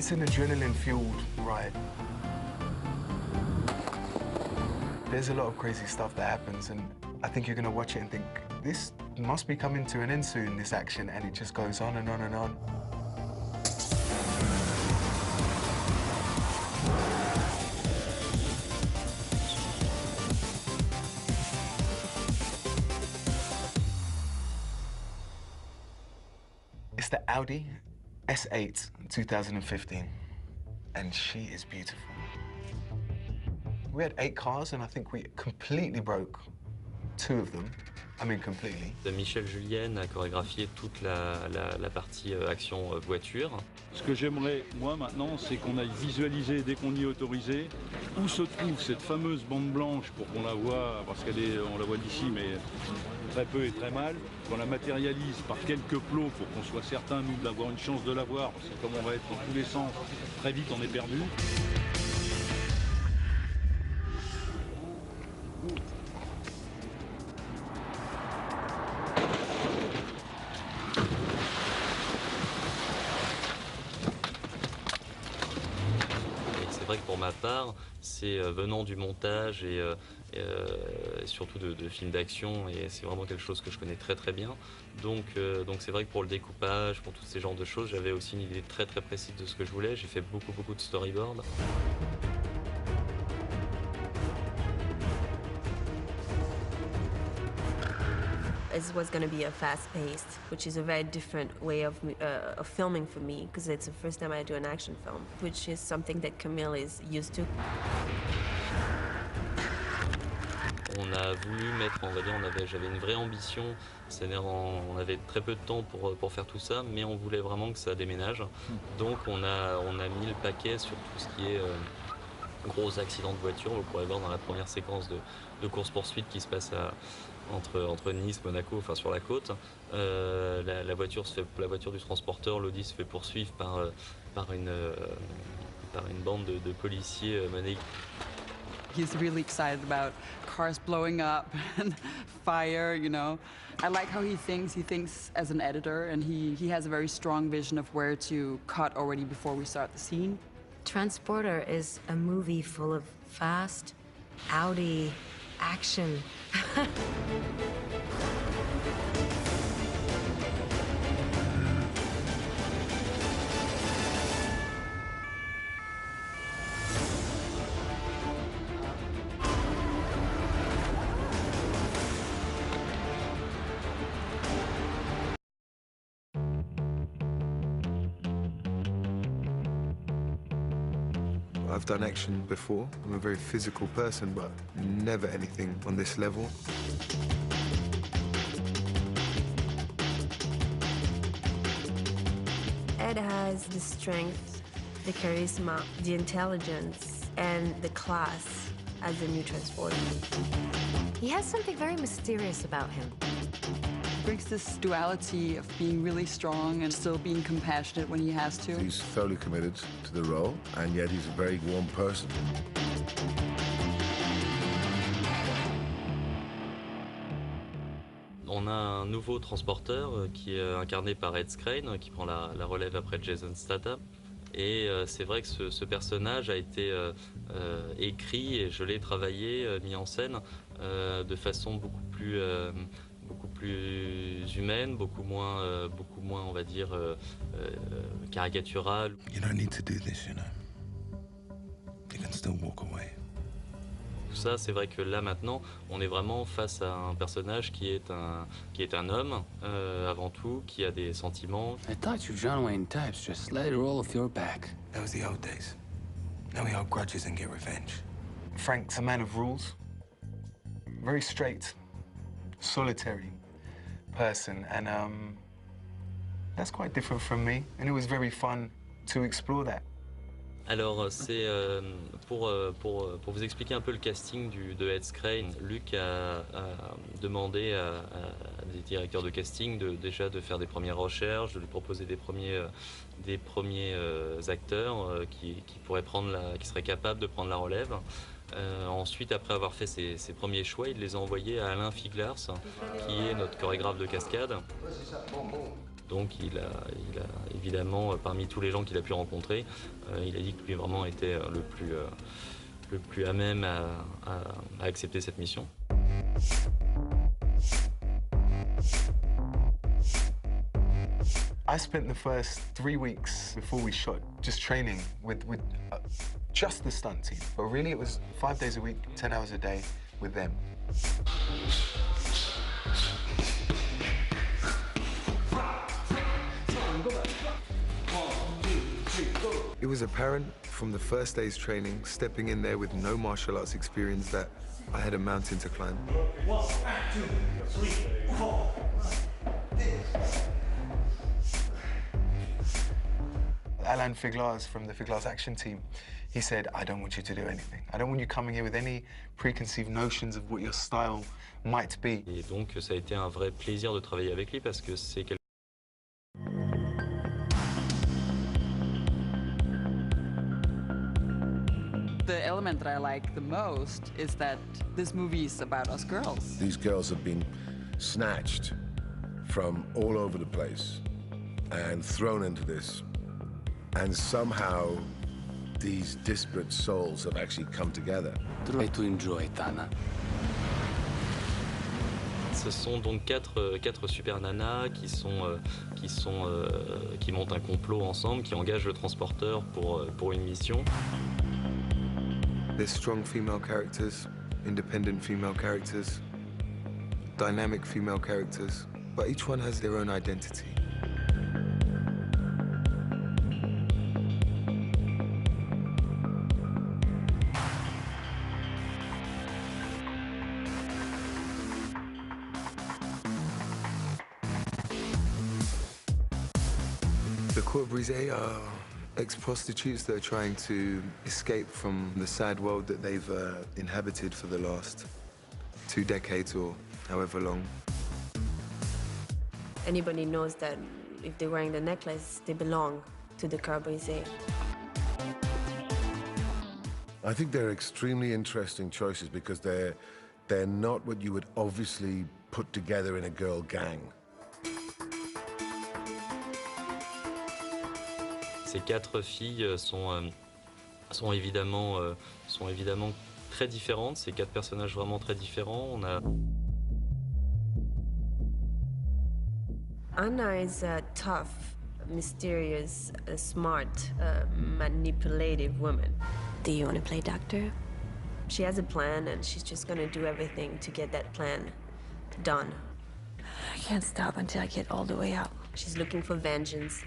It's an adrenaline-fueled ride. There's a lot of crazy stuff that happens, and I think you're going to watch it and think, this must be coming to an end soon, this action, and it just goes on and on and on. It's the Audi S8 2015, and she is beautiful. We had 8 cars, and I think we completely broke 2 of them. I mean, completely. Michel Julien a chorégraphié toute la partie action voiture. Ce que j'aimerais, moi, maintenant, c'est qu'on aille visualiser, dès qu'on y est autorisé, où se trouve cette fameuse bande blanche pour qu'on la voit, parce on la voit d'ici, mais très peu et très mal, qu'on la matérialise par quelques plots pour qu'on soit certain, nous, d'avoir une chance de la voir, parce que comme on va être dans tous les sens, très vite on est perdu. C'est vrai que pour ma part, c'est venant du montage et surtout de films d'action, et c'est vraiment quelque chose que je connais très très bien. Donc c'est vrai que pour le découpage, pour tous ces genres de choses, j'avais aussi une idée très très précise de ce que je voulais. J'ai fait beaucoup de storyboard. It was going to be a fast-paced, which is a very different way of filming for me, because it's the first time I do an action film, which is something that Camille is used to. On a voulu mettre, on va dire, j'avais une vraie ambition, c'est-à-dire on avait très peu de temps pour faire tout ça, mais on voulait vraiment que ça déménage. Donc on a mis le paquet sur tout ce qui est gros accidents de voiture. Vous pourrez voir dans la première séquence de course-poursuite qui se passe entre Nice, Monaco, enfin sur la côte. La voiture du transporteur, l'Audi, se fait poursuivre par une bande de policiers menés. He's really excited about cars blowing up and fire, you know. I like how he thinks. He thinks as an editor, and he has a very strong vision of where to cut already before we start the scene. Transporter is a movie full of fast, Audi action. I've done action before. I'm a very physical person, but never anything on this level. Ed has the strength, the charisma, the intelligence, and the class as the new Transporter. He has something very mysterious about him. Brings this duality of being really strong and still being compassionate when he has to. He's thoroughly committed to the role, and yet he's a very warm person. On a un nouveau transporteur qui est incarné par Ed Skrein, qui prend la relève après Jason Statham. Et c'est vrai que ce personnage a été écrit, et je l'ai travaillé, mis en scène de façon beaucoup plus humaine, beaucoup moins, on va dire, caricaturale. You don't need to do this, you know. You can still walk away. Tout ça, c'est vrai que là maintenant, on est vraiment face à un personnage qui est un homme avant tout, qui a des sentiments. I thought you John Wayne types just let it roll off your back. That was the old days. Now we hold grudges and get revenge. Frank's a man of rules. Very straight, solitary person, and that's quite different from me, and it was very fun to explore that. Alors, c'est pour vous expliquer un peu le casting de Ed Skrein. Luc a demandé à des directeurs de casting déjà de faire des premières recherches, de lui proposer des premiers acteurs qui seraient capables de prendre la relève. Ensuite, après avoir fait ses premiers choix, il les a envoyés à Alain Figlars, qui est notre chorégraphe de cascade. Donc il a évidemment, parmi tous les gens qu'il a pu rencontrer, il a dit que lui vraiment était le plus à même à accepter cette mission. I spent the first 3 weeks before we shot just training with just the stunt team. But really it was 5 days a week, 10 hours a day with them. It was apparent from the first day's training, stepping in there with no martial arts experience, that I had a mountain to climb. 1, 2, 3, 4. Alain Figlars from the Figlars Action Team, he said, I don't want you to do anything. I don't want you coming here with any preconceived notions of what your style might be. Et donc ça a été un vrai plaisir de travailler avec lui parce que c'est quelqu'un. The element that I like the most is that this movie is about us girls. These girls have been snatched from all over the place and thrown into this. And somehow, these disparate souls have actually come together. Try to enjoy, Tana. Ce sont donc quatre super nanas qui montent un complot ensemble, qui engagent le transporteur pour une mission. There's strong female characters, independent female characters, dynamic female characters, but each one has their own identity. The Court Brisé are ex-prostitutes that are trying to escape from the sad world that they've inhabited for the last 2 decades or however long. Anybody knows that if they're wearing the necklace, they belong to the Court Brisé. I think they're extremely interesting choices because they're not what you would obviously put together in a girl gang. Ces 4 filles sont évidemment très différentes. C'est 4 personnages vraiment très différents. On a Anna is a tough, mysterious, smart, manipulative woman. Do you want to play doctor? She has a plan and she's just going to do everything to get that plan done. I can't stop until I get all the way up. She's looking for vengeance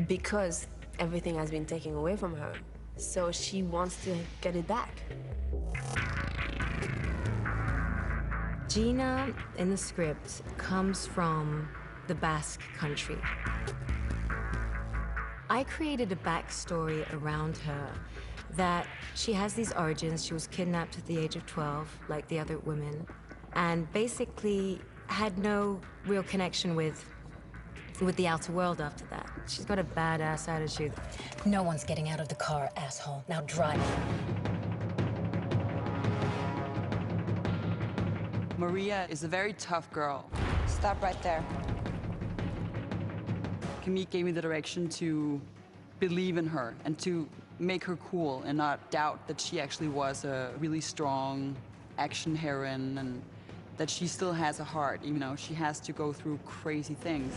because everything has been taken away from her. So she wants to get it back. Gina, in the script, comes from the Basque country. I created a backstory around her that she has these origins. She was kidnapped at the age of 12, like the other women, and basically had no real connection with the outer world after that. She's got a badass attitude. No one's getting out of the car, asshole. Now drive. Maria is a very tough girl. Stop right there. Camille gave me the direction to believe in her and to make her cool and not doubt that she actually was a really strong action heroine and that she still has a heart, even though she has to go through crazy things.